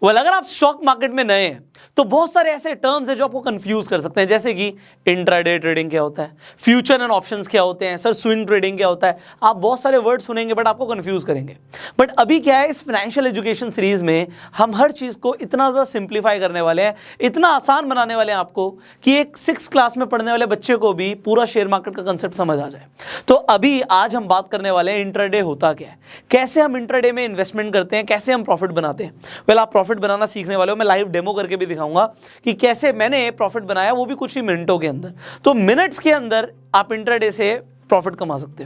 Well अगर आप stock market में नए हैं तो बहुत सारे ऐसे टर्म्स हैं जो आपको कंफ्यूज कर सकते हैं, जैसे कि इंट्राडे ट्रेडिंग क्या होता है, फ्यूचर एंड ऑप्शंस क्या होते हैं, सर स्विंग ट्रेडिंग क्या होता है। आप बहुत सारे वर्ड सुनेंगे बट आपको कंफ्यूज करेंगे। बट अभी क्या है, इस फाइनेंशियल एजुकेशन सीरीज में हम हर चीज को इतना ज़्यादा सिंप्लीफाई करने वाले हैं, इतना आसान बनाने वाले हैं आपको कि एक 6th क्लास में पढ़ने वाले बच्चे को भी पूरा शेयर मार्केट का कंसेप्ट समझ आ जाए। तो अभी आज हम बात करने वाले हैं इंट्राडे होता क्या है, कैसे हम इंट्राडे में इन्वेस्टमेंट करते हैं, कैसे हम प्रॉफिट बनाते हैं। वेल आप प्रॉफिट बनाना सीखने वाले हो, मैं लाइव डेमो करके भी दिखाऊंगा कि कैसे मैंने प्रॉफिट बनाया, वो भी कुछ ही मिनटों के अंदर। तो मिनट्स के अंदर आप इंट्राडे से प्रॉफिट कमा सकते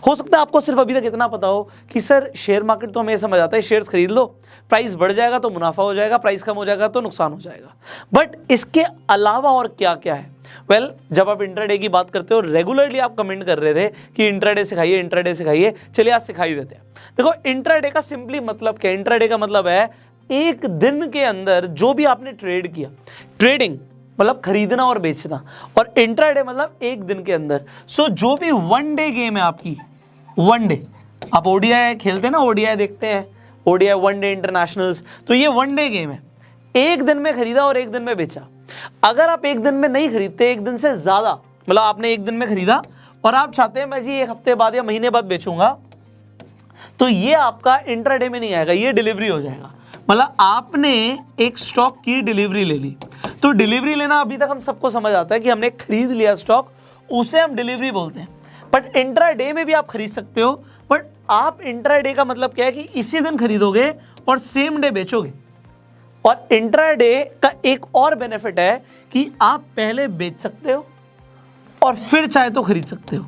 हो सकता है आपको सिर्फ अभी तक इतना पता हो कि सर शेयर मार्केट तो हमें ये समझ आता है, शेयर्स खरीद लो, प्राइस बढ़ जाएगा तो मुनाफा हो जाएगा, प्राइस कम हो जाएगा तो नुकसान हो जाएगा। बट इसके अलावा और क्या क्या है। वेल जब आप इंट्राडे की बात करते हो, रेगुलरली आप कमेंट कर रहे थे कि इंट्राडे सिखाइए, इंट्राडे सिखाइए, चलिए आज सिखाई देते हैं। देखो इंट्राडे का सिंपली मतलब क्या है, इंट्राडे का मतलब है एक दिन के अंदर जो भी आपने ट्रेड किया, ट्रेडिंग मतलब खरीदना और बेचना, और इंट्राडे मतलब एक दिन के अंदर। सो जो भी वन डे गेम है आपकी, वन डे आप ओडीआई खेलते हैं ना, ओडीआई देखते हैं, ओडीआई वन डे इंटरनेशनल्स, तो ये वन डे गेम है, एक दिन में खरीदा और एक दिन में बेचा। अगर आप एक दिन में नहीं खरीदते, एक दिन से ज्यादा, मतलब आपने एक दिन में खरीदा और आप चाहते हैं मैं जी एक हफ्ते बाद या महीने बाद बेचूंगा, तो ये आपका इंट्राडे में नहीं आएगा, ये डिलीवरी हो जाएगा। मतलब आपने एक स्टॉक की डिलीवरी ले ली, तो डिलीवरी लेना अभी तक हम सबको समझ आता है कि हमने खरीद लिया स्टॉक, उसे हम डिलीवरी बोलते हैं। बट इंट्राडे में भी आप खरीद सकते हो, बट आप इंट्राडे का मतलब क्या है कि इसी दिन खरीदोगे और सेम डे बेचोगे। और इंट्राडे का एक और बेनिफिट है कि आप पहले बेच सकते हो और फिर चाहे तो खरीद सकते हो।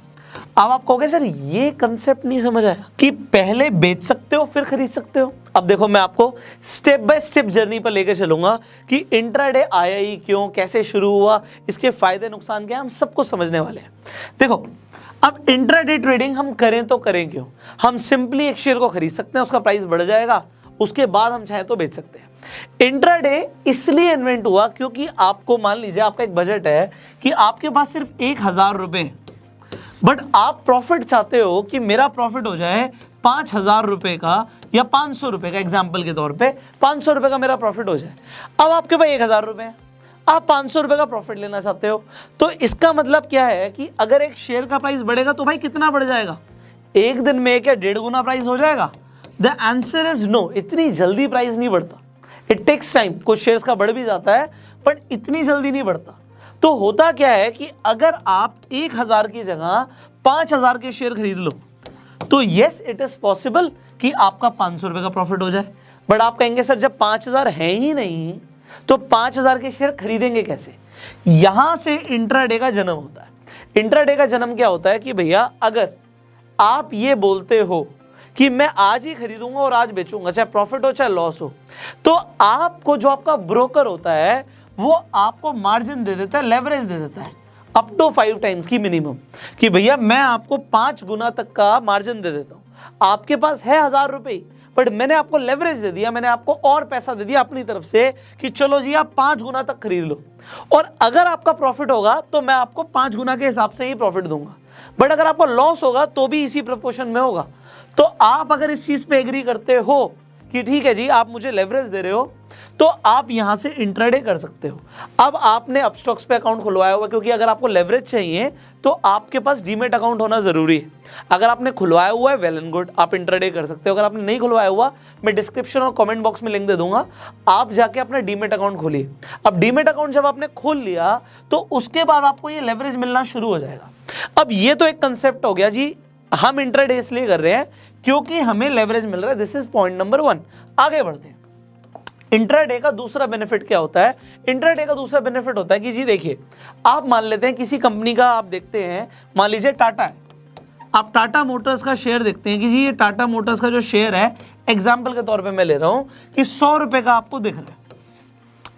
अब आप कहोगे सर ये कंसेप्ट नहीं समझ आया कि पहले बेच सकते हो फिर खरीद सकते हो। अब देखो मैं आपको स्टेप बाय स्टेप जर्नी पर लेकर चलूंगा कि इंट्राडे आया ही क्यों, कैसे शुरू हुआ, इसके फायदे नुकसान क्या, हम सबको समझने वाले हैं। देखो अब इंट्राडे ट्रेडिंग हम करें तो करें क्यों, हम सिंपली एक शेयर को खरीद सकते हैं, उसका प्राइस बढ़ जाएगा, उसके बाद हम चाहे तो बेच सकते हैं। इंट्राडे इसलिए इन्वेंट हुआ क्योंकि आपको मान लीजिए आपका एक बजट है कि आपके पास सिर्फ 1000 रुपए, बट आप प्रॉफिट चाहते हो कि मेरा प्रॉफिट हो जाए 5000 रुपए का या 500 रुपए का, एग्जाम्पल के तौर पे 500 रुपए का मेरा प्रॉफिट हो जाए। अब आपके पास 1000 रुपए है, आप 500 रुपए का प्रॉफिट लेना चाहते हो, तो इसका मतलब क्या है कि अगर एक शेयर का प्राइस बढ़ेगा तो भाई कितना बढ़ जाएगा, एक दिन में क्या 1.5 गुना प्राइस हो जाएगा। द आंसर इज नो, इतनी जल्दी प्राइस नहीं बढ़ता, इट टेक्स टाइम। कुछ शेयर्स का बढ़ भी जाता है बट इतनी जल्दी नहीं बढ़ता। तो होता क्या है कि अगर आप 1000 की जगह 5000 के शेयर खरीद लो, तो यस इट इज पॉसिबल कि आपका 500 रुपए का प्रॉफिट हो जाए। बट आप कहेंगे सर जब 5000 है ही नहीं तो 5000 के शेयर खरीदेंगे कैसे। यहां से इंट्राडे का जन्म होता है। इंट्राडे का जन्म क्या होता है कि भैया अगर आप ये बोलते हो कि मैं आज ही खरीदूंगा और आज बेचूंगा, चाहे प्रॉफिट हो चाहे लॉस हो, तो आपको जो आपका ब्रोकर होता है वो आपको मार्जिन दे देता है, लेवरेज दे देता है अप टू 5 टाइम्स की मिनिमम, कि भैया मैं आपको 5 गुना तक का मार्जिन दे देता हूं। आपके पास है 1000 रुपए, बट मैंने आपको लेवरेज दे दिया, मैंने आपको और पैसा दे दिया अपनी तरफ से कि चलो जी आप 5 गुना तक खरीद लो, और अगर आपका प्रॉफिट होगा तो मैं आपको 5 गुना के हिसाब से ही प्रॉफिट दूंगा, बट अगर आपको लॉस होगा तो भी इसी प्रोपोर्शन में होगा। तो आप अगर इस चीज पे एग्री करते हो कि ठीक है जी आप मुझे लेवरेज दे रहे हो, तो आप यहां से इंट्राडे कर सकते हो। अब आपने अपस्टॉक्स पे अकाउंट खुलवाया हुआ, क्योंकि अगर आपको लेवरेज चाहिए तो आपके पास डीमेट अकाउंट होना जरूरी है। अगर आपने खुलवाया हुआ है वेल एंड गुड, आप इंट्राडे कर सकते हो। अगर आपने नहीं खुलवाया हुआ, मैं डिस्क्रिप्शन और कमेंट बॉक्स में लिंक दे दूंगा, आप जाके अपना डीमेट अकाउंट खोलिए। अब डीमेट अकाउंट जब आपने खोल लिया तो उसके बाद आपको ये लेवरेज मिलना शुरू हो जाएगा। अब ये तो एक कंसेप्ट हो गया जी, हम इंट्राडे इसलिए कर रहे हैं क्योंकि हमें लेवरेज मिल रहा है, दिस इज पॉइंट नंबर 1। आगे बढ़ते हैं। इंट्राडे का दूसरा बेनिफिट क्या होता है। इंट्राडे का दूसरा बेनिफिट होता है कि जी देखिए, आप मान लेते हैं किसी कंपनी का, आप देखते हैं मान लीजिए टाटा है, आप टाटा मोटर्स का शेयर देखते हैं कि जी ये टाटा मोटर्स का जो शेयर है, एग्जाम्पल के तौर पे मैं ले रहा हूं कि 100 रुपए का आपको दिख रहा है,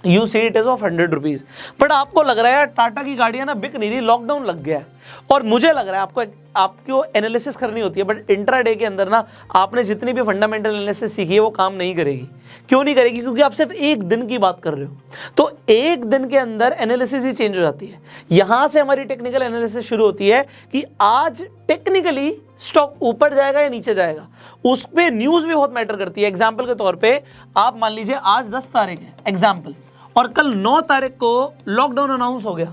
you see it is of 100 rupees, but आपको लग रहा है यार टाटा की गाड़ियां ना बिक नहीं रही, लॉकडाउन लग गया है, और मुझे लग रहा है आपको एनालिसिस करनी होती है, बट इंट्राडे के अंदर ना आपने जितनी भी फंडामेंटल एनालिसिस सीखी है वो काम नहीं करेगी। क्यों नहीं करेगी? क्योंकि आप सिर्फ एक दिन की बात कर रहे हो, तो एक दिन के अंदर एनालिसिस ही चेंज हो जाती है। यहां से हमारी टेक्निकल एनालिसिस शुरू होती है कि आज टेक्निकली स्टॉक ऊपर जाएगा या नीचे जाएगा, उस पर न्यूज भी बहुत मैटर करती है। एग्जाम्पल के तौर पर आप मान लीजिए आज 10 तारीख है एग्जाम्पल, और कल 9 तारीख को लॉकडाउन अनाउंस हो गया,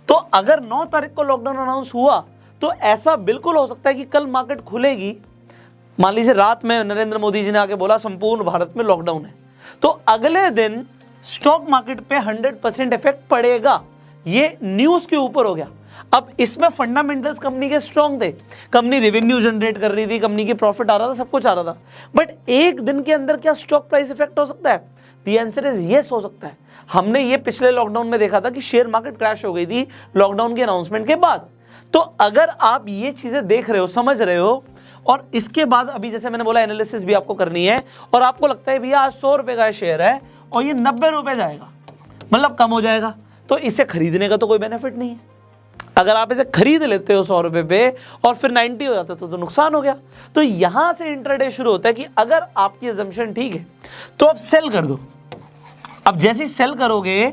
तो अगर 9 तारीख को लॉकडाउन अनाउंस हुआ तो ऐसा बिल्कुल हो सकता है कि कल मार्केट खुलेगी, मान लीजिए रात में नरेंद्र मोदी जी ने आके बोला संपूर्ण भारत में लॉकडाउन है, तो अगले दिन स्टॉक मार्केट पे 100% इफेक्ट पड़ेगा। ये न्यूज के ऊपर हो गया। अब इसमें फंडामेंटल्स कंपनी के स्ट्रांग थे, कंपनी रेवेन्यू जनरेट कर रही थी, कंपनी की प्रॉफिट आ रहा था, सब कुछ आ रहा था, बट एक दिन के अंदर क्या स्टॉक प्राइस इफेक्ट हो सकता है? द आंसर इज यस, हो सकता है। हमने ये पिछले लॉकडाउन में देखा था कि शेयर मार्केट क्रैश हो गई थी लॉकडाउन के अनाउंसमेंट के बाद। तो अगर आप ये चीजें देख रहे हो, समझ रहे हो, और इसके बाद अभी जैसे मैंने बोला एनालिसिस भी आपको करनी है, और आपको लगता है भैया आज 100 रुपए का शेयर है और ये 90 रुपए जाएगा, मतलब कम हो जाएगा, तो इसे खरीदने का तो कोई बेनिफिट नहीं है। अगर आप इसे खरीद लेते हो 100 रुपए पे और फिर 90 हो जाता है तो नुकसान हो गया। तो यहां से इंट्राडे शुरू होता है कि अगर आपकी अजम्पशन ठीक है तो आप सेल कर दो। अब जैसे ही सेल करोगे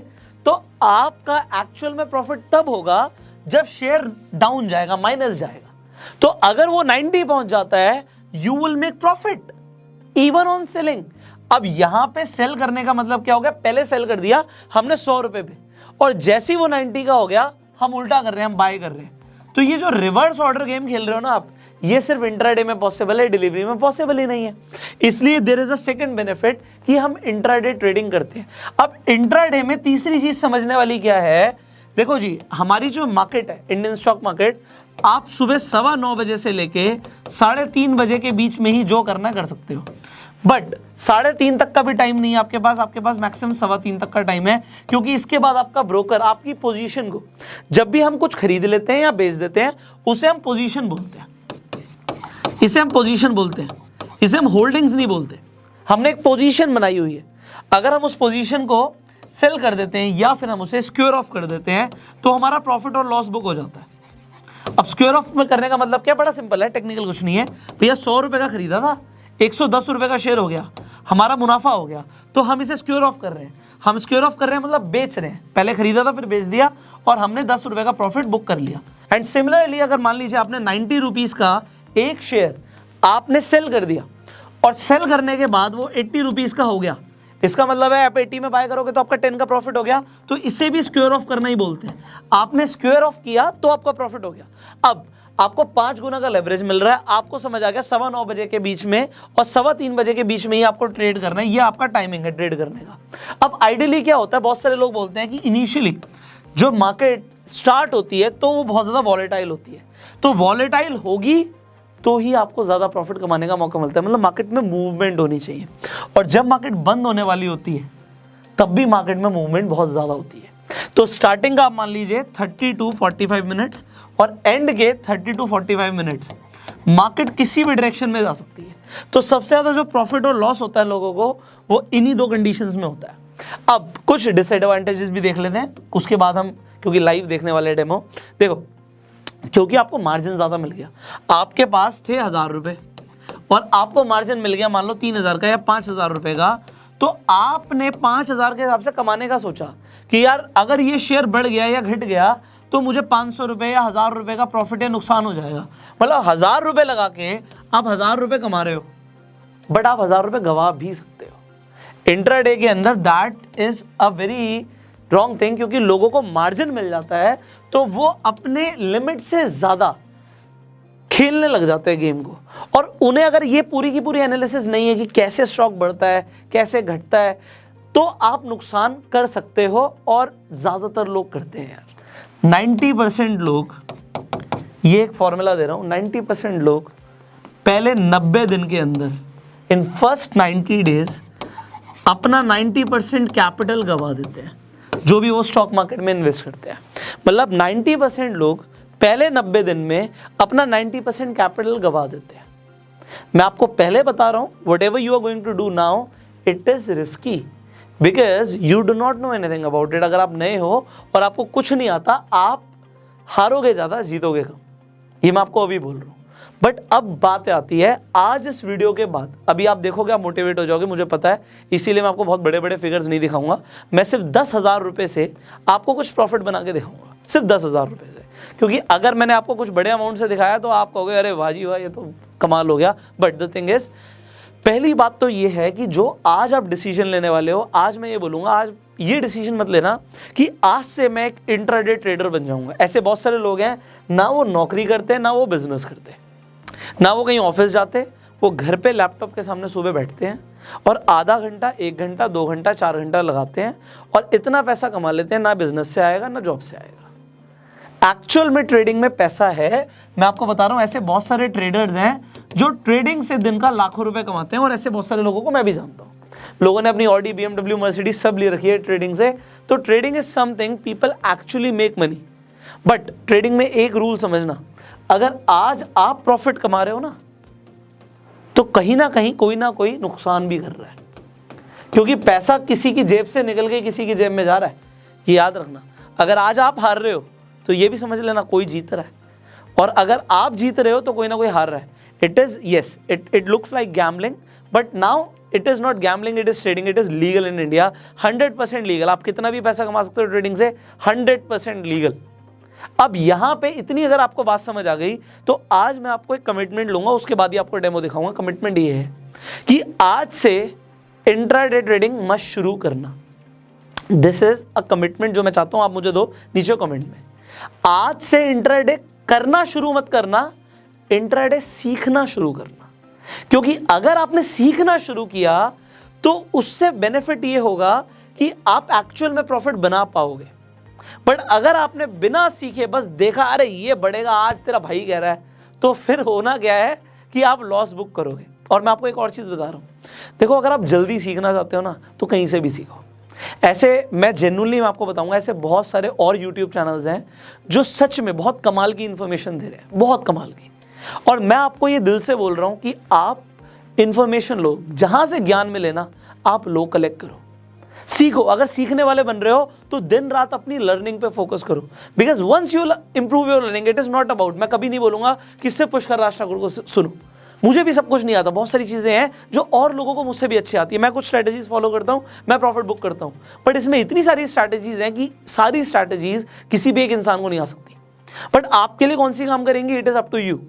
तो आपका एक्चुअल में प्रॉफिट तब होगा जब शेयर डाउन जाएगा, माइनस जाएगा। तो अगर वो 90 पहुंच जाता है you will make profit even on selling. अब यहां पे सेल करने का मतलब क्या हो गया? पहले सेल कर दिया हमने 100 रुपए पे, और जैसे ही वो 90 का हो गया हम उल्टा कर रहे हैं, हम बाय कर रहे हैं। तो ये जो रिवर्स ऑर्डर गेम खेल रहे हो ना आप, ये सिर्फ इंट्राडे में पॉसिबल है, डिलीवरी में पॉसिबल ही नहीं है। इसलिए there is a second benefit कि हम इंट्राडे ट्रेडिंग करते हैं। अब इंट्राडे में तीसरी चीज समझने वाली क्या है? देखो जी, हमारी जो मार्केट है इंडियन स्टॉक मार्केट, आप सुबह 9:15 बजे से लेके 3:30 बजे के बीच में ही जो करना कर सकते हो, बट 3:30 तक का भी टाइम नहीं है आपके पास मैक्सिमम 3:15 तक का टाइम है, क्योंकि इसके बाद आपका ब्रोकर आपकी पोजीशन को, जब भी हम कुछ खरीद लेते हैं या बेच देते हैं, उसे हम पोजीशन बोलते हैं, इसे हम पोजीशन बोलते हैं, इसे हम होल्डिंग्स नहीं बोलते। हमने एक पोजीशन बनाई हुई है, अगर हम उस पोजीशन को सेल कर देते हैं या फिर हम उसे स्क्वेयर ऑफ कर देते हैं तो हमारा प्रॉफिट और लॉस बुक हो जाता है। अब स्क्वेयर ऑफ में करने का मतलब क्या? बड़ा सिंपल है, टेक्निकल कुछ नहीं है भैया। 100 रुपए का खरीदा था, 110 रुपए का शेयर हो गया, हमारा मुनाफा हो गया, तो हम इसे स्क्वेयर ऑफ कर रहे हैं। हम स्क्वेयर ऑफ कर रहे हैं मतलब बेच रहे हैं, पहले खरीदा था फिर बेच दिया और हमने 10 रुपए का प्रॉफिट बुक कर लिया। एंड सिमिलरली अगर मान लीजिए आपने 90 रुपीज का एक शेयर आपने सेल कर दिया और सेल करने के बाद वो 80 रुपीज का हो गया, इसका मतलब है आप 80 में बाय करोगे तो आपका 10 का प्रॉफिट हो गया, तो इसे भी स्क्वेयर ऑफ करना ही बोलते हैं। आपने स्क्वेयर ऑफ किया तो आपका प्रॉफिट हो गया। अब आपको 5 गुना का लेवरेज मिल रहा है, आपको समझ आ गया 9:15 बजे के बीच में और 3:15 बजे के बीच में ही आपको ट्रेड करना है, ये आपका टाइमिंग है ट्रेड करने का। अब आइडियली क्या होता है, बहुत सारे लोग बोलते हैं कि इनिशियली जो मार्केट स्टार्ट होती है तो वो बहुत ज़्यादा वॉलेटाइल होती है, तो वॉलेटाइल होगी तो ही आपको ज़्यादा प्रॉफिट कमाने का मौका मिलता है, मतलब मार्केट में मूवमेंट होनी चाहिए। और जब मार्केट बंद होने वाली होती है तब भी मार्केट में मूवमेंट बहुत ज़्यादा होती है। तो स्टार्टिंग का आप मान लीजिए 30 to 45 मिनट्स और एंड के 30 to 45 मिनट्स मार्केट किसी भी डायरेक्शन में जा सकती है। तो सबसे ज़्यादा जो प्रॉफिट और लॉस होता है लोगों को वो इन्हीं 2 कंडीशंस में होता है। अब कुछ डिसएडवांटेजेस भी देख लेते हैं, उसके बाद हम, क्योंकि लाइव देखने वाले डेमो, देखो क्योंकि आपको मार्जिन ज़्यादा मिल गया, आपके पास थे 1000 रुपये और आपको मार्जिन मिल गया मान लो 3000 का या 5000 रुपये का, तो आपने 5000 के हिसाब से कमाने का सोचा कि यार अगर ये शेयर बढ़ गया या घट गया तो मुझे 500 रुपये या 1000 रुपये का प्रॉफिट या नुकसान हो जाएगा। मतलब 1000 रुपये लगा के आप 1000 रुपये कमा रहे हो, बट आप 1000 रुपये गवा भी सकते हो। इंट्राडे के अंदर that is a very wrong thing, क्योंकि लोगों को मार्जिन मिल जाता है तो वो अपने लिमिट से ज़्यादा खेलने लग जाते हैं गेम को, और उन्हें अगर ये पूरी की पूरी एनालिसिस नहीं है कि कैसे स्टॉक बढ़ता है कैसे घटता है, तो आप नुकसान कर सकते हो। और ज़्यादातर लोग करते हैं यार, 90% लोग, ये एक फॉर्मूला दे रहा हूँ, 90% लोग पहले 90 दिन के अंदर, इन फर्स्ट 90 डेज अपना 90% कैपिटल गवा देते हैं, जो भी वो स्टॉक मार्केट में इन्वेस्ट करते हैं। मतलब 90% लोग पहले 90 दिन में अपना 90% कैपिटल गवा देते हैं। मैं आपको पहले बता रहा हूँ, whatever you are going to do now it is risky because you do not know anything about it. अगर आप नए हो और आपको कुछ नहीं आता, आप हारोगे ज़्यादा, जीतोगे कम, ये मैं आपको अभी बोल रहा हूँ। बट अब बात आती है, आज इस वीडियो के बाद अभी आप देखोगे, आप मोटिवेट हो जाओगे, मुझे पता है, इसीलिए मैं आपको बहुत बड़े बड़े फिगर्स नहीं दिखाऊंगा। मैं सिर्फ 10,000 रुपये से आपको कुछ प्रॉफिट बना के दिखाऊंगा, सिर्फ 10,000 रुपये से। क्योंकि अगर मैंने आपको कुछ बड़े अमाउंट से दिखाया तो आप कहोगे अरे वाह जी वाह, ये तो कमाल हो गया। बट द थिंग इज, पहली बात तो ये है कि जो आज आप डिसीजन लेने वाले हो, आज मैं ये बोलूँगा, आज ये डिसीजन मत लेना कि आज से मैं एक इंट्राडे ट्रेडर बन जाऊँगा। ऐसे बहुत सारे लोग हैं, ना वो नौकरी करते हैं, ना वो बिजनेस करते हैं, ना वो कहीं ऑफिस जाते, वो घर पे लैपटॉप के सामने सुबह बैठते हैं और आधा घंटा, 1 घंटा, 2 घंटा, 4 घंटा लगाते हैं और इतना पैसा कमा लेते हैं, ना बिजनेस से आएगा ना जॉब से आएगा। एक्चुअल में ट्रेडिंग में पैसा है, मैं आपको बता रहा हूँ। ऐसे बहुत सारे ट्रेडर्स हैं जो ट्रेडिंग से दिन का लाखों रुपए कमाते हैं और ऐसे बहुत सारे लोगों को मैं भी जानता हूँ। लोगों ने अपनी ऑडी, BMW, मर्सिडीज सब ले रखी है ट्रेडिंग से। तो trading is something people actually make money. But trading में एक रूल समझना, अगर आज आप प्रॉफिट कमा रहे हो ना, तो कहीं ना कहीं कोई ना कोई नुकसान भी कर रहा है, क्योंकि पैसा किसी की जेब से निकल के किसी की जेब में जा रहा है। ये याद रखना, अगर आज आप हार रहे हो तो ये भी समझ लेना कोई जीत रहा है, और अगर आप जीत रहे हो तो कोई ना कोई हार रहा है। It is, yes, it looks like gambling, but now it is not gambling, it is trading. It is legal in India, 100% legal. आप कितना भी पैसा कमा सकते हो ट्रेडिंग से, 100% लीगल। अब यहाँ पे इतनी अगर आपको बात समझ आ गई तो आज मैं आपको एक कमिटमेंट लूंगा, उसके बाद ही आपको डेमो दिखाऊंगा। कमिटमेंट ये है कि आज से इंट्राडे ट्रेडिंग मत शुरू करना। दिस इज अ कमिटमेंट जो मैं चाहता हूं आप मुझे दो नीचे कमेंट में। आज से इंट्राडे करना शुरू मत करना, इंट्राडे सीखना शुरू करना। क्योंकि अगर आपने सीखना शुरू किया तो उससे बेनिफिट ये होगा कि आप एक्चुअल में प्रॉफिट बना पाओगे। बट अगर आपने बिना सीखे बस देखा अरे ये बढ़ेगा, आज तेरा भाई कह रहा है, तो फिर होना क्या है कि आप लॉस बुक करोगे। और मैं आपको एक और चीज़ बता रहा हूँ, देखो, अगर आप जल्दी सीखना चाहते हो ना तो कहीं से भी सीखो। ऐसे मैं जेन्युइनली मैं आपको बताऊंगा, ऐसे बहुत सारे और यूट्यूब चैनल्स हैं जो सच में बहुत कमाल की इन्फॉर्मेशन दे रहे हैं, बहुत कमाल की। और मैं आपको ये दिल से बोल रहा हूँ कि आप इन्फॉर्मेशन लो, जहाँ से ज्ञान मिले ना आप लो, कलेक्ट करो, सीखो। अगर सीखने वाले बन रहे हो तो दिन रात अपनी लर्निंग पे फोकस करो, because once you improve your learning, it is not about, मैं कभी नहीं बोलूंगा कि सिर्फ पुष्कर राज ठाकुर को सुनो, मुझे भी सब कुछ नहीं आता, बहुत सारी चीज़ें हैं जो और लोगों को मुझसे भी अच्छी आती है। मैं कुछ स्ट्रैटेजीज फॉलो करता हूँ, मैं प्रॉफिट बुक करता हूँ, बट इसमें इतनी सारी स्ट्रैटेजीज हैं कि सारी स्ट्रैटेजीज किसी भी एक इंसान को नहीं आ सकती। बट आपके लिए कौन सी काम करेंगी, it is up to you.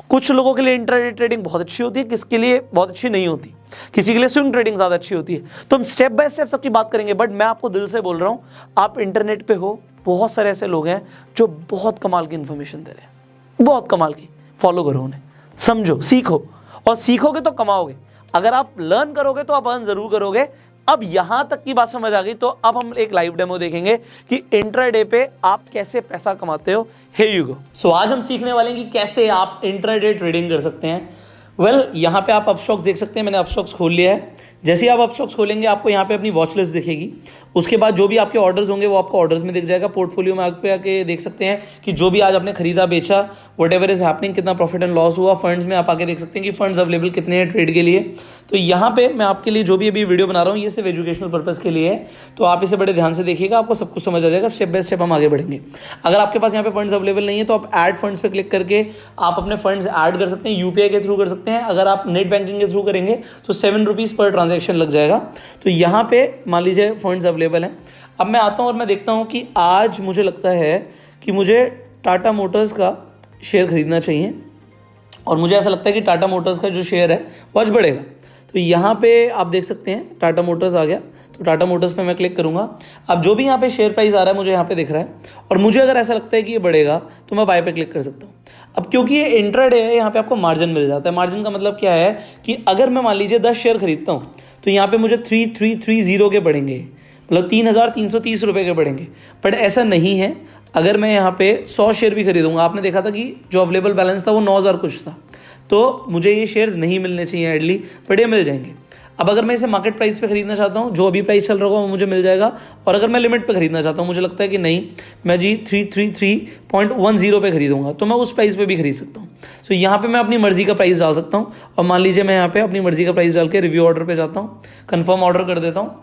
कुछ लोगों के लिए इंट्राडे ट्रेडिंग बहुत अच्छी होती है, किसके लिए बहुत अच्छी नहीं होती, किसी के लिए स्विंग ट्रेडिंग ज़्यादा अच्छी होती है। तो हम स्टेप बाय स्टेप सबकी बात करेंगे। बट मैं आपको दिल से बोल रहा हूँ, आप इंटरनेट पे हो, बहुत सारे ऐसे लोग हैं जो बहुत कमाल की इन्फॉर्मेशन दे रहे हैं, बहुत कमाल की। फॉलो करो उन्हें, समझो, सीखो, और सीखोगे तो कमाओगे। अगर आप लर्न करोगे तो आप अर्न जरूर करोगे। अब यहां तक की बात समझ आ गई तो अब हम एक लाइव डेमो देखेंगे कि इंट्राडे पे आप कैसे पैसा कमाते हो। हे यू गो। सो आज हम सीखने वाले हैं कि कैसे आप इंट्राडे ट्रेडिंग कर सकते हैं। वेल, यहाँ पे आप अपस्टॉक्स देख सकते हैं, मैंने अपस्टॉक्स खोल लिया है। जैसे ही आप अपस्टॉक्स खोलेंगे आपको यहाँ पे अपनी वॉच लिस्ट दिखेगी। उसके बाद जो भी आपके ऑर्डर्स होंगे वो आपको ऑर्डर्स में दिख जाएगा। पोर्टफोलियो में आप आके देख सकते हैं कि जो भी आज आपने खरीदा बेचा, वट एवर इज हैपनिंग, कितना प्रॉफिट एंड लॉस हुआ। फंड्स में आप आके देख सकते हैं कि फंड्स अवेलेबल कितने हैं ट्रेड के लिए। तो यहाँ पे मैं आपके लिए जो भी अभी वीडियो बना रहा हूँ ये सिर्फ एजुकेशनल पर्पज़ के लिए है, तो आप इसे बड़े ध्यान से देखिएगा, आपको सब कुछ समझ आ जाएगा। स्टेप बाय स्टेप हम आगे बढ़ेंगे। अगर आपके पास यहाँ पे फंड्स अवेलेबल नहीं है तो आप ऐड फंड्स पे क्लिक करके आप अपने फंड्स ऐड कर सकते हैं, यूपीआई के थ्रू कर सकते हैं। अगर आप नेट बैंकिंग के थ्रू करेंगे तो 7 रुपीज़ पर ट्रांजेक्शन लग जाएगा। तो यहाँ पे मान लीजिए फंड्स अवेलेबल हैं। अब मैं आता हूँ और मैं देखता हूँ कि आज मुझे लगता है कि मुझे टाटा मोटर्स का शेयर खरीदना चाहिए, और मुझे ऐसा लगता है कि टाटा मोटर्स का जो शेयर है वो आज बढ़ेगा। तो यहाँ पे आप देख सकते हैं टाटा मोटर्स आ गया, तो टाटा मोटर्स पे मैं क्लिक करूँगा। अब जो भी यहाँ पे शेयर प्राइस आ रहा है मुझे यहाँ पे दिख रहा है, और मुझे अगर ऐसा लगता है कि ये बढ़ेगा तो मैं बाय पे क्लिक कर सकता हूँ। अब क्योंकि ये इंट्राडे है, यहाँ पे आपको मार्जिन मिल जाता है। मार्जिन का मतलब क्या है कि अगर मैं मान लीजिए 10 शेयर खरीदता हूँ तो यहाँ पे मुझे 3330 के पड़ेंगे, मतलब 3,330 रुपये के पड़ेंगे। बट ऐसा नहीं है, अगर मैं यहाँ पे 100 शेयर भी खरीदूंगा, आपने देखा था कि जो अवेलेबल बैलेंस था वो 9,000 कुछ था, तो मुझे ये शेयर्स नहीं मिलने चाहिए एडली, बट ये मिल जाएंगे। अब अगर मैं इसे मार्केट प्राइस पे खरीदना चाहता हूँ, जो अभी प्राइस चल रहा होगा वो मुझे मिल जाएगा। और अगर मैं लिमिट पे खरीदना चाहता हूँ, मुझे लगता है कि नहीं मैं जी 333.10 पे खरीदूंगा, तो मैं उस प्राइस पे भी खरीद सकता हूँ। सो यहाँ पे मैं अपनी मर्जी का प्राइस डाल सकता हूँ, और मान लीजिए मैं यहाँ पे अपनी मर्जी का प्राइस डाल के रिव्यू ऑर्डर पे जाता हूँ, कन्फर्म ऑर्डर कर देता हूँ,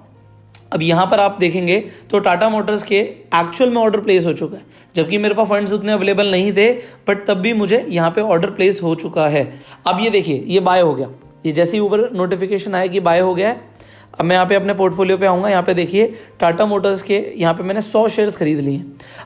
अब यहाँ पर आप देखेंगे तो टाटा मोटर्स के एक्चुअल में ऑर्डर प्लेस हो चुका है, जबकि मेरे पास फंड्स उतने अवेलेबल नहीं थे, बट तब भी मुझे यहाँ पे ऑर्डर प्लेस हो चुका है। अब ये देखिए, ये बाय हो गया, ये जैसे ही ऊपर नोटिफिकेशन आया कि बाय हो गया है। अब मैं यहाँ पे अपने पोर्टफोलियो पे आऊँगा, यहाँ पे देखिए टाटा मोटर्स के यहाँ पे मैंने 100 शेयर्स खरीद लिए।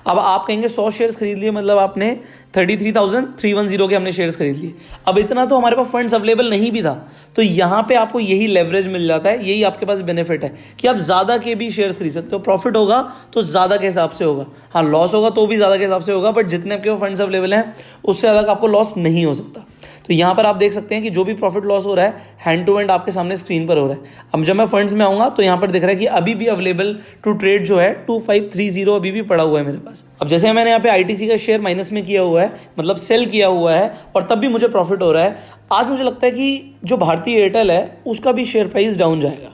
अब आप कहेंगे 100 शेयर्स खरीद लिए मतलब आपने 33,310 के हमने शेयर्स खरीद लिए। अब इतना तो हमारे पास फंड्स अवेलेबल नहीं भी था, तो यहाँ पे आपको यही लेवरेज मिल जाता है, यही आपके पास बेनिफिट है कि आप ज़्यादा के भी शेयर्स खरीद सकते हो। प्रॉफिट होगा तो ज़्यादा के हिसाब से होगा, हाँ लॉस होगा तो भी ज़्यादा के हिसाब से होगा, बट जितने आपके फंड्स अवेलेबल हैं उससे ज़्यादा का आपको लॉस नहीं हो सकता। तो यहाँ पर आप देख सकते हैं कि जो भी प्रॉफिट लॉस हो रहा है हैंड टू हैंड आपके सामने स्क्रीन पर हो रहा है। अब जब मैं फंड्स में आऊँगा तो यहाँ पर दिख रहा है कि अभी भी अवेलेबल टू ट्रेड जो है 2530 अभी भी पड़ा हुआ है मेरे पास। अब जैसे मैंने यहाँ पे आईटीसी का शेयर माइनस में किया हुआ है, मतलब सेल किया हुआ है, और तब भी मुझे प्रॉफिट हो रहा है। आज मुझे लगता है कि जो भारतीय एयरटेल है उसका भी शेयर प्राइस डाउन जाएगा।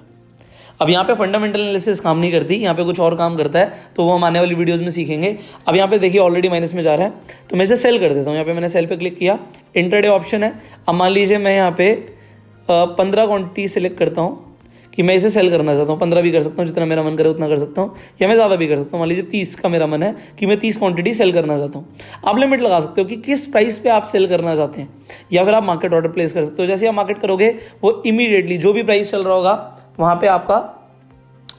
अब यहाँ पे फंडामेंटल एनालिसिस काम नहीं करती, यहाँ पे कुछ और काम करता है, तो वो हम आने वाली वीडियोस में सीखेंगे। अब यहाँ पे देखिए ऑलरेडी माइनस में जा रहा है, तो मैं इसे सेल कर देता हूँ। यहाँ पे मैंने सेल पे क्लिक किया, इंट्राडे ऑप्शन है। अब मान लीजिए मैं यहाँ पे 15 क्वांटिटी सेलेक्ट करता हूँ कि मैं इसे सेल करना चाहता हूँ। 15 भी कर सकता हूँ, जितना मेरा मन करे उतना कर सकता हूँ, या मैं ज़्यादा भी कर सकता हूँ। मान लीजिए 30 का मेरा मन है कि मैं 30 क्वांटिटी सेल करना चाहता हूँ। आप लिमिट लगा सकते हो कि किस प्राइस पे आप सेल करना चाहते हैं, या फिर आप मार्केट ऑर्डर प्लेस कर सकते हो। जैसे आप मार्केट करोगे वो इमीडिएटली जो भी प्राइस चल रहा होगा वहाँ पर आपका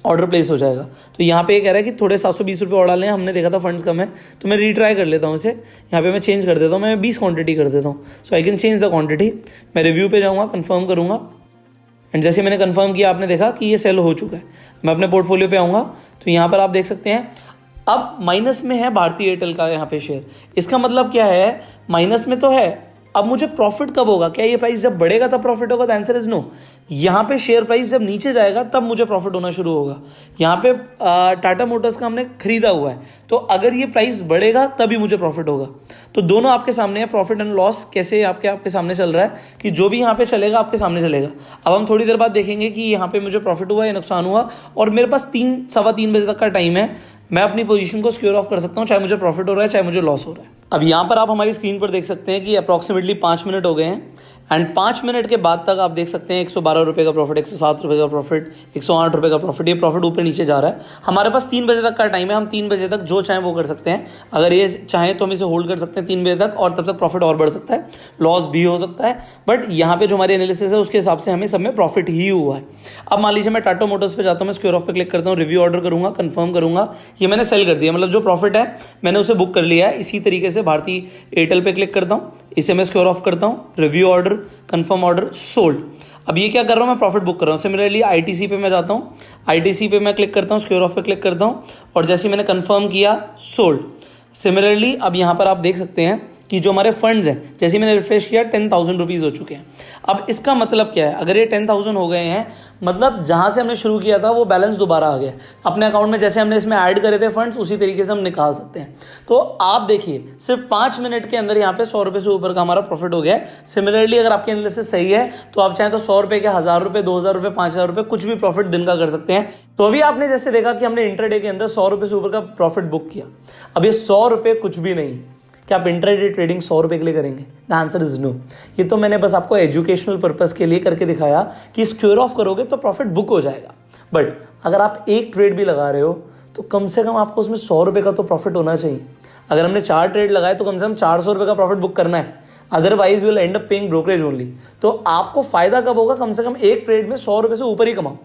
ऑर्डर प्लेस हो जाएगा। तो यहाँ पे ये कह रहा है कि थोड़े 720 रुपये और डालने हैं, हमने देखा था फंड्स कम है, तो मैं रीट्राई कर लेता हूँ इसे। यहाँ पे मैं चेंज कर देता हूँ, मैं 20 क्वांटिटी कर देता हूँ। So I can change the quantity. मैं रिव्यू पे जाऊँगा, कंफर्म करूँगा, एंड जैसे मैंने कंफर्म किया आपने देखा कि ये सेल हो चुका है। मैं अपने पोर्टफोलियो पे आऊँगा तो यहाँ पर आप देख सकते हैं अब माइनस में है भारतीय एयरटेल का यहाँ पे शेयर। इसका मतलब क्या है, माइनस में तो है, अब मुझे प्रॉफिट कब होगा? क्या ये प्राइस जब बढ़ेगा तब प्रॉफिट होगा? The answer is no. यहाँ पे शेयर प्राइस जब नीचे जाएगा तब मुझे प्रॉफिट होना शुरू होगा। यहाँ पे टाटा मोटर्स का हमने खरीदा हुआ है, तो अगर ये प्राइस बढ़ेगा तभी मुझे प्रॉफिट होगा। तो दोनों आपके सामने है, प्रॉफिट एंड लॉस कैसे आपके सामने चल रहा है कि जो भी यहाँ पे चलेगा आपके सामने चलेगा। अब हम थोड़ी देर बाद देखेंगे कि यहाँ पे मुझे प्रॉफिट हुआ या नुकसान हुआ, और मेरे पास 3-3:15 बजे तक का टाइम है। मैं अपनी पोजीशन को सिक्योर ऑफ कर सकता हूँ, चाहे मुझे प्रॉफिट हो रहा है चाहे मुझे लॉस हो रहा है। अब यहाँ पर आप हमारी स्क्रीन पर देख सकते हैं कि अप्रॉक्सीमेटली 5 मिनट हो गए हैं, एंड 5 मिनट के बाद तक आप देख सकते हैं 112 रुपये का प्रॉफिट, 107 रुपये का प्रॉफिट, 108 रुपये का प्रॉफिट। ये प्रॉफिट ऊपर नीचे जा रहा है। हमारे पास 3 बजे तक का टाइम है, हम 3 बजे तक जो चाहें वो कर सकते हैं। अगर ये चाहें तो हम इसे होल्ड कर सकते हैं 3 बजे तक, और तब तक प्रॉफिट और बढ़ सकता है, लॉस भी हो सकता है, बट यहाँ पे जो हमारी एनालिसिस है उसके हिसाब से हमें सब में प्रॉफिट ही हुआ है। अब मान लीजिए मैं टाटा मोटर्स पे जाता हूँ, मैं सिक्योर ऑफ पे क्लिक करता हूँ, रिव्यू ऑर्डर करूँगा, कंफर्म करूँगा, ये मैंने सेल कर दिया, मतलब जो प्रॉफिट है मैंने उसे बुक कर लिया है। इसी तरीके से भारतीय एयरटेल पे क्लिक करता हूँ, इसे मैं सिक्योर ऑफ करता हूँ, review order, confirm order, sold. अब ये क्या कर रहा हूँ, मैं प्रॉफिट बुक कर रहा हूँ। सिमिलरली आईटीसी पे मैं जाता हूँ, आईटीसी पे मैं क्लिक करता हूँ, सिक्योर ऑफ पे क्लिक करता हूँ, और जैसे मैंने कंफर्म किया, सोल्ड। सिमिलरली अब यहाँ पर आप देख सकते हैं कि जो हमारे फंड्स हैं, जैसे मैंने रिफ्रेश किया 10,000 रुपीज़ हो चुके हैं। अब इसका मतलब क्या है, अगर ये 10,000 हो गए हैं, मतलब जहाँ से हमने शुरू किया था वो बैलेंस दोबारा आ गया अपने अकाउंट में। जैसे हमने इसमें ऐड करे थे फंड्स, उसी तरीके से हम निकाल सकते हैं। तो आप देखिए सिर्फ 5 मिनट के अंदर यहाँ पे 100 रुपये से ऊपर का हमारा प्रॉफिट हो गया है। सिमिलरली अगर आपकी एनालिसिस सही है तो आप चाहें तो 100 रुपये के 1,000 रुपये, 2,000 रुपये, 5,000 रुपये, कुछ भी प्रॉफिट दिन का कर सकते हैं। तो अभी आपने जैसे देखा कि हमने इंट्राडे के अंदर 100 रुपये से ऊपर का प्रॉफिट बुक किया। अब ये 100 रुपये कुछ भी नहीं। क्या आप इंट्राडे ट्रेडिंग 100 रुपये के लिए करेंगे? The answer is no. ये तो मैंने बस आपको एजुकेशनल पर्पस के लिए करके दिखाया कि सिक्योर ऑफ करोगे तो प्रॉफिट बुक हो जाएगा। बट अगर आप एक ट्रेड भी लगा रहे हो तो कम से कम आपको उसमें 100 रुपये का तो प्रॉफिट होना चाहिए। अगर हमने 4 ट्रेड लगाए तो कम से कम 400 रुपये का प्रॉफिट बुक करना है, otherwise will and up paying brokerage only. तो आपको फायदा कब होगा? कम से कम एक ट्रेड में 100 रुपये से ऊपर ही कमाओ।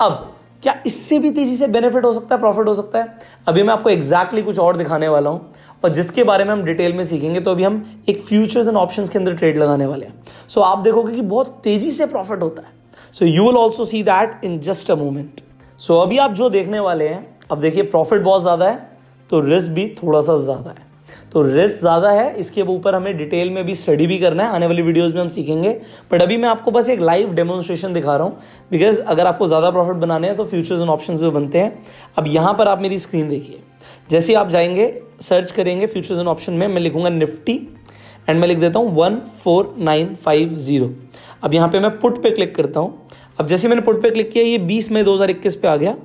अब क्या इससे भी तेजी से बेनिफिट हो सकता है, प्रॉफिट हो सकता है? अभी मैं आपको एग्जैक्टली कुछ और दिखाने वाला हूं, और जिसके बारे में हम डिटेल में सीखेंगे। तो अभी हम एक फ्यूचर्स एंड ऑप्शंस के अंदर ट्रेड लगाने वाले हैं। सो आप देखोगे कि बहुत तेजी से प्रॉफिट होता है। So you will also see that in just a moment. So अभी आप जो देखने वाले हैं, अब देखिए प्रॉफिट बहुत ज़्यादा है तो रिस्क भी थोड़ा सा ज़्यादा है। तो रिस्क ज़्यादा है, इसके ऊपर हमें डिटेल में भी स्टडी भी करना है, आने वाली वीडियोस में हम सीखेंगे। बट अभी मैं आपको बस एक लाइव डेमोन्स्ट्रेशन दिखा रहा हूँ, बिकॉज अगर आपको ज़्यादा प्रॉफिट बनाने हैं तो फ्यूचर्स एंड ऑप्शंस भी बनते हैं। अब यहाँ पर आप मेरी स्क्रीन देखिए, जैसे आप जाएंगे सर्च करेंगे फ्यूचर्स एंड ऑप्शन में, मैं लिखूंगा निफ्टी एंड मैं लिख देता हूँ 14950। अब यहाँ पे मैं पुट पे क्लिक करता हूँ। अब जैसे मैंने पुट पे क्लिक किया, ये 20 मई 2021 पे आ गया।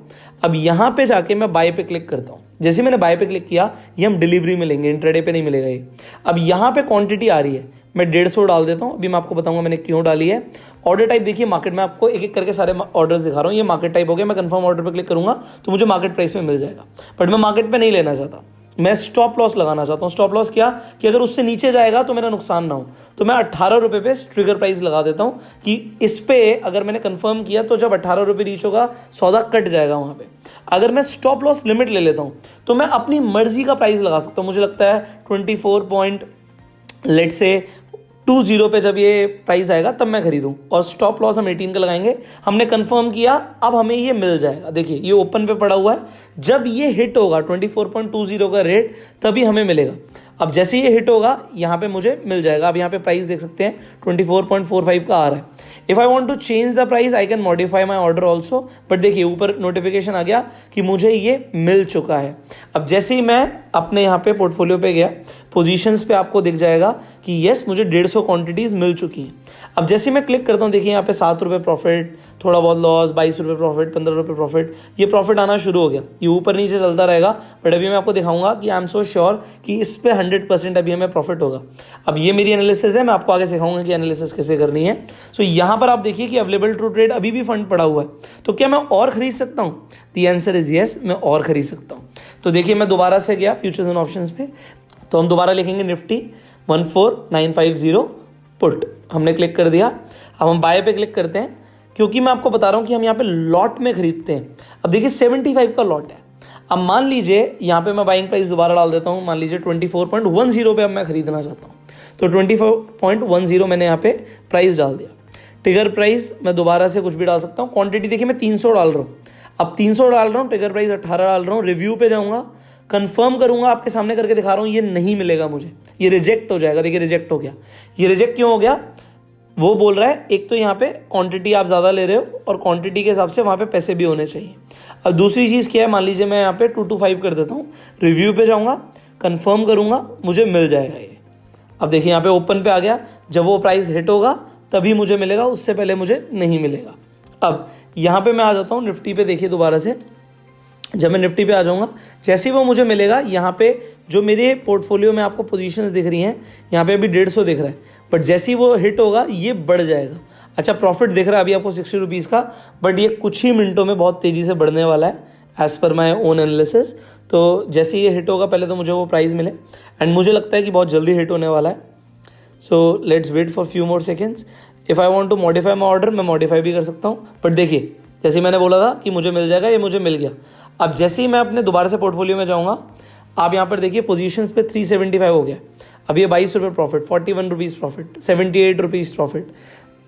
अब यहाँ पे जाके मैं बाय पे क्लिक करता हूँ। जैसे मैंने बाय पे क्लिक किया, ये हम डिलीवरी में लेंगे, इंट्राडे पे नहीं मिलेगा ये। अब यहाँ पे क्वांटिटी आ रही है, मैं 150 डाल देता हूँ। अभी मैं आपको बताऊंगा मैंने क्यों डाली है। ऑर्डर टाइप देखिए मार्केट में, आपको एक एक करके सारे ऑर्डर्स दिखा रहा हूँ। ये मार्केट टाइप हो गया, मैं कंफर्म ऑर्डर पर क्लिक करूंगा तो मुझे मार्केट प्राइस में मिल जाएगा, बट मैं मार्केट पे नहीं लेना चाहता, मैं स्टॉप लॉस लगाना चाहता हूँ। स्टॉप लॉस क्या कि अगर उससे नीचे जाएगा तो मेरा नुकसान ना हो, तो मैं 18 रुपये पे ट्रिगर प्राइस लगा देता हूँ कि इस पे अगर मैंने कंफर्म किया तो जब 18 रुपये रीच होगा सौदा कट जाएगा वहाँ पे। अगर मैं स्टॉप लॉस लिमिट ले लेता हूँ तो मैं अपनी मर्जी का प्राइस लगा सकता हूँ। मुझे लगता है 20 पे जब ये प्राइस आएगा तब मैं खरीदूं, और स्टॉप लॉस हम 18 का लगाएंगे। हमने कंफर्म किया, अब हमें ये मिल जाएगा। देखिए ये ओपन पे पड़ा हुआ है, जब ये हिट होगा 24.20 का रेट तभी हमें मिलेगा। अब जैसे ये हिट होगा यहाँ पे मुझे मिल जाएगा। अब यहाँ पे प्राइस देख सकते हैं 24.45 का आ रहा है। If I want to change the price I can modify my order also, but देखिए ऊपर नोटिफिकेशन आ गया कि मुझे ये मिल चुका है। अब जैसे ही मैं अपने यहाँ पे पोर्टफोलियो पे गया, पोजीशंस पे आपको दिख जाएगा कि यस मुझे 150 क्वांटिटीज मिल चुकी हैं। अब जैसे मैं क्लिक करता हूँ, देखिए यहाँ पे 7 रुपये प्रॉफिट, थोड़ा बहुत लॉस, 22 रुपये प्रॉफिट, 15 रुपये प्रॉफिट, ये प्रॉफिट आना शुरू हो गया। ये ऊपर नीचे चलता रहेगा, बट अभी मैं आपको दिखाऊंगा कि आई एम सो श्योर कि इस पे 100% अभी हमें प्रॉफिट होगा। अब ये मेरी एनालिसिस है, मैं आपको आगे सिखाऊंगा कि एनालिसिस कैसे करनी है। सो यहाँ पर आप देखिए कि अवेलेबल टू ट्रेड अभी भी फंड पड़ा हुआ है, तो क्या मैं और खरीद सकता हूँ? द आंसर इज यस, मैं और खरीद सकता हूँ। तो देखिए मैं दोबारा से गया फ्यूचर्स एंड ऑप्शंस पे, तो हम दोबारा लिखेंगे निफ्टी 14950 पुट, हमने क्लिक कर दिया। अब हम बाय पे क्लिक करते हैं, क्योंकि मैं आपको बता रहा हूं कि हम यहाँ पे लॉट में खरीदते हैं। अब देखिए 75 का लॉट है। अब मान लीजिए यहाँ पे मैं बाइंग प्राइस दोबारा डाल देता हूँ, मान लीजिए 24.10 पे अब मैं खरीदना चाहता हूँ, तो 24.10 मैंने यहाँ पे प्राइस डाल दिया। ट्रिगर प्राइस मैं दोबारा से कुछ भी डाल सकता हूँ। क्वांटिटी देखिए मैं 300 डाल रहा हूँ, अब 300 डाल रहा हूँ, ट्रिगर प्राइस 18 डाल रहा हूँ। रिव्यू पे जाऊँगा, कंफर्म करूंगा, आपके सामने करके दिखा रहा हूं, ये नहीं मिलेगा मुझे, ये रिजेक्ट हो जाएगा। देखिए रिजेक्ट हो गया। ये रिजेक्ट क्यों हो गया? वो बोल रहा है एक तो यहाँ पे क्वांटिटी आप ज़्यादा ले रहे हो, और क्वांटिटी के हिसाब से वहाँ पे पैसे भी होने चाहिए। अब दूसरी चीज़ क्या है, मान लीजिए मैं यहाँ पे 225 कर देता हूँ, रिव्यू पे जाऊँगा, कंफर्म करूँगा, मुझे मिल जाएगा ये। अब देखिए यहाँ पे ओपन पे आ गया, जब वो प्राइस हिट होगा तभी मुझे मिलेगा, उससे पहले मुझे नहीं मिलेगा। अब यहाँ पे मैं आ जाता हूँ निफ्टी पे, देखिए दोबारा से जब मैं निफ्टी पे आ जाऊंगा, जैसे ही वो मुझे मिलेगा, यहाँ पे जो मेरे पोर्टफोलियो में आपको पोजीशंस दिख रही हैं, यहाँ पे अभी 150 दिख रहा है, बट जैसे ही वो हिट होगा ये बढ़ जाएगा। अच्छा प्रॉफिट दिख रहा है अभी आपको 60 रुपीज़ का, बट ये कुछ ही मिनटों में बहुत तेज़ी से बढ़ने वाला है as per my own analysis. तो जैसे ये हिट होगा पहले तो मुझे वो प्राइस मिले, एंड मुझे लगता है कि बहुत जल्दी हिट होने वाला है। So let's wait for few more seconds. If I want to modify my order, मैं मॉडिफाई भी कर सकता हूँ, बट देखिए जैसे मैंने बोला था कि मुझे मिल जाएगा, ये मुझे मिल गया। अब जैसे ही मैं अपने दोबारा से पोर्टफोलियो में जाऊंगा, आप यहाँ पर देखिए पोजीशंस पे 375 हो गया। अब ये 22 रुपये profit, 41 rupees profit, 78 rupees profit,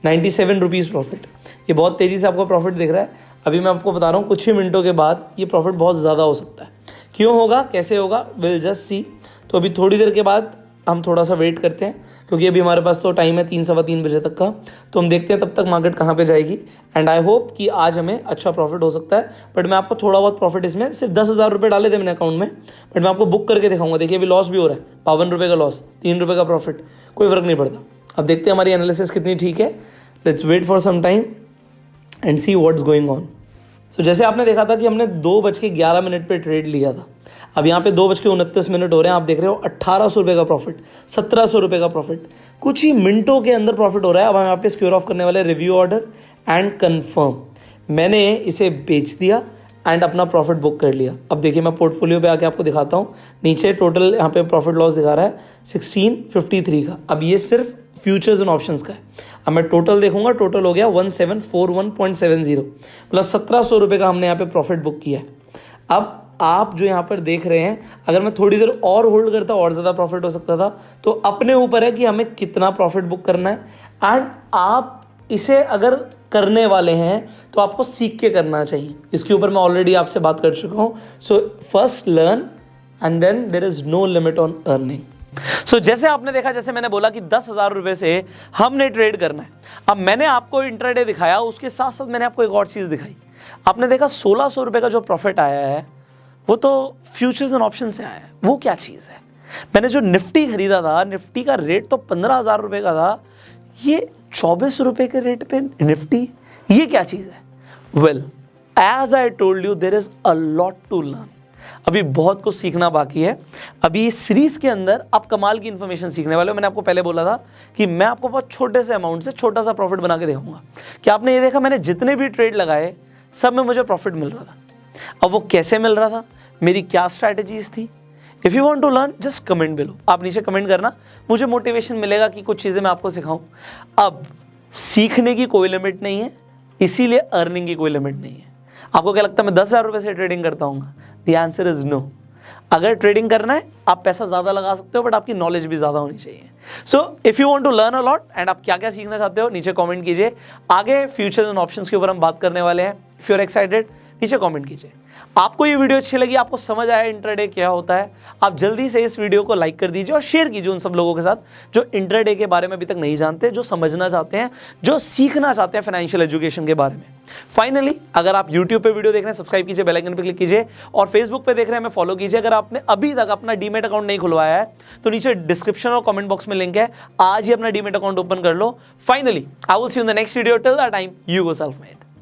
97 rupees profit, ये बहुत तेज़ी से आपको प्रॉफिट दिख रहा है। अभी मैं आपको बता रहा हूँ कुछ ही मिनटों के बाद ये प्रॉफिट बहुत ज़्यादा हो सकता है। क्यों होगा, कैसे होगा, विल जस्ट सी। तो अभी थोड़ी देर के बाद हम थोड़ा सा वेट करते हैं, क्योंकि अभी हमारे पास तो टाइम है 3 सवा 3 बजे तक का, तो हम देखते हैं तब तक मार्केट कहाँ पे जाएगी। एंड आई होप कि आज हमें अच्छा प्रॉफिट हो सकता है, बट मैं आपको थोड़ा बहुत प्रॉफिट, इसमें सिर्फ 10,000 रुपये डाले थे मैंने अकाउंट में, बट मैं आपको बुक करके दिखाऊंगा। देखिए अभी लॉस भी हो रहा है, 52 रुपये का लॉस, 3 रुपये का प्रॉफिट, कोई फर्क नहीं पड़ता। अब देखते हैं हमारी एनालिसिस कितनी ठीक है। Let's wait for some time and see what's going on. So जैसे आपने देखा था कि हमने 2:11 पे ट्रेड लिया था, अब यहाँ पे 2:29 हो रहे हैं, आप देख रहे हो 1800 रुपये का प्रॉफिट, 1700 रुपये का प्रॉफिट, कुछ ही मिनटों के अंदर प्रॉफिट हो रहा है। अब हम यहाँ पे स्क्योर ऑफ करने वाले रिव्यू ऑर्डर एंड कंफर्म। मैंने इसे बेच दिया एंड अपना प्रॉफिट बुक कर लिया। अब देखिए मैं पोर्टफोलियो पे आके आपको दिखाता हूँ, नीचे टोटल यहाँ पे प्रॉफिट लॉस दिखा रहा है 1653 का। अब ये सिर्फ फ्यूचर्स एंड ऑप्शंस का है। अब मैं टोटल देखूंगा, टोटल हो गया 1741.70, मतलब 1700 रुपये का हमने यहाँ पे प्रॉफिट बुक किया है। अब आप जो यहाँ पर देख रहे हैं, अगर मैं थोड़ी देर और होल्ड करता और ज़्यादा प्रॉफिट हो सकता था, तो अपने ऊपर है कि हमें कितना प्रॉफिट बुक करना है। एंड आप इसे अगर करने वाले हैं तो आपको सीख के करना चाहिए, इसके ऊपर मैं ऑलरेडी आपसे बात कर चुका हूँ। So first learn and then there is no limit on earning. So जैसे आपने देखा, जैसे मैंने बोला कि 10,000 रुपये से हमने ट्रेड करना है। अब मैंने आपको इंट्राडे दिखाया, उसके साथ साथ मैंने आपको एक और चीज़ दिखाई। आपने देखा 1600 रुपये का जो प्रॉफिट आया है वो तो फ्यूचर्स एंड ऑप्शन से आया है। वो क्या चीज़ है? मैंने जो निफ्टी खरीदा था, निफ्टी का रेट तो 15,000 रुपये का था, ये 24 रुपये के रेट पे निफ्टी, ये क्या चीज़ है? Well as I told you there is a lot to learn. अभी बहुत कुछ सीखना बाकी है। अभी इस सीरीज़ के अंदर आप कमाल की इन्फॉर्मेशन सीखने वाले हो। मैंने आपको पहले बोला था कि मैं आपको बहुत छोटे से अमाउंट से छोटा सा प्रॉफिट बना के दिखाऊंगा। क्या आपने ये देखा, मैंने जितने भी ट्रेड लगाए सब में मुझे प्रॉफिट मिल रहा था। अब वो कैसे मिल रहा था, मेरी क्या स्ट्रैटेजीज थी। If you want to learn just comment below, आप नीचे कमेंट करना, मुझे मोटिवेशन मिलेगा कि कुछ चीज़ें मैं आपको सिखाऊं। अब सीखने की कोई लिमिट नहीं है, इसीलिए अर्निंग की कोई लिमिट नहीं है। आपको क्या लगता है मैं 10,000 रुपये से ट्रेडिंग करता हूँ? The answer is no. अगर ट्रेडिंग करना है आप पैसा ज़्यादा लगा सकते हो, बट आपकी नॉलेज भी ज़्यादा होनी चाहिए। So if you want to learn a lot and आप क्या क्या सीखना चाहते हो नीचे कमेंट कीजिए। आगे फ्यूचर एंड ऑप्शंस के ऊपर हम बात करने वाले हैं। इफ़ यू आर एक्साइटेड नीचे कमेंट कीजिए। आपको ये वीडियो अच्छी लगी, आपको समझ आया इंट्राडे क्या होता है, आप जल्दी से इस वीडियो को लाइक कर दीजिए और शेयर कीजिए उन सब लोगों के साथ जो इंट्राडे के बारे में अभी तक नहीं जानते, जो समझना चाहते हैं, जो सीखना चाहते हैं फाइनेंशियल एजुकेशन के बारे में। फाइनली अगर आप यूट्यूब पे वीडियो देख रहे हैं सब्सक्राइब कीजिए, बेल आइकन पे क्लिक कीजिए, और फेसबुक पे देख रहे हैं हमें फॉलो कीजिए। अगर आपने अभी तक अपना डीमेट अकाउंट नहीं खुलवाया है तो नीचे डिस्क्रिप्शन और कमेंट बॉक्स में लिंक है, आज ही अपना डीमेट अकाउंट ओपन कर लो। Finally I will see you in the next video. Till that time you go self made.